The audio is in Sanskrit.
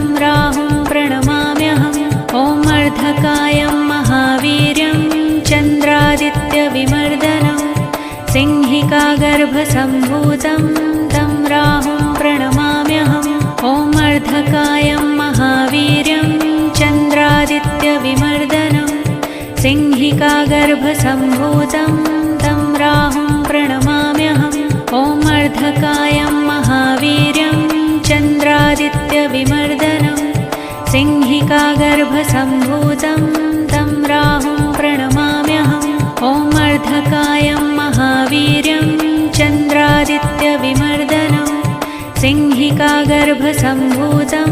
तं राहुं प्रणमाम्यहम्। ॐ अर्धकायं महावीर्यं चन्द्रादित्यविमर्दनं सिंहिकागर्भसम्भूतं तं राहुं प्रणमाम्यहम्। ॐ अर्धकायं महावीर्यं चन्द्रादित्यविमर्दनं सिंहिकागर्भसम्भूतं तं राहुं प्रणमाम्यहम्। ॐ अर्धकायं महावीर्यं चन्द्रादित्यविमर्दनं सिंहिकागर्भसम्भूतं तं राहुं प्रणमाम्यहम्। ॐ अर्धकायं महावीर्यं चन्द्रादित्यविमर्दनं सिंहिकागर्भसम्भूतं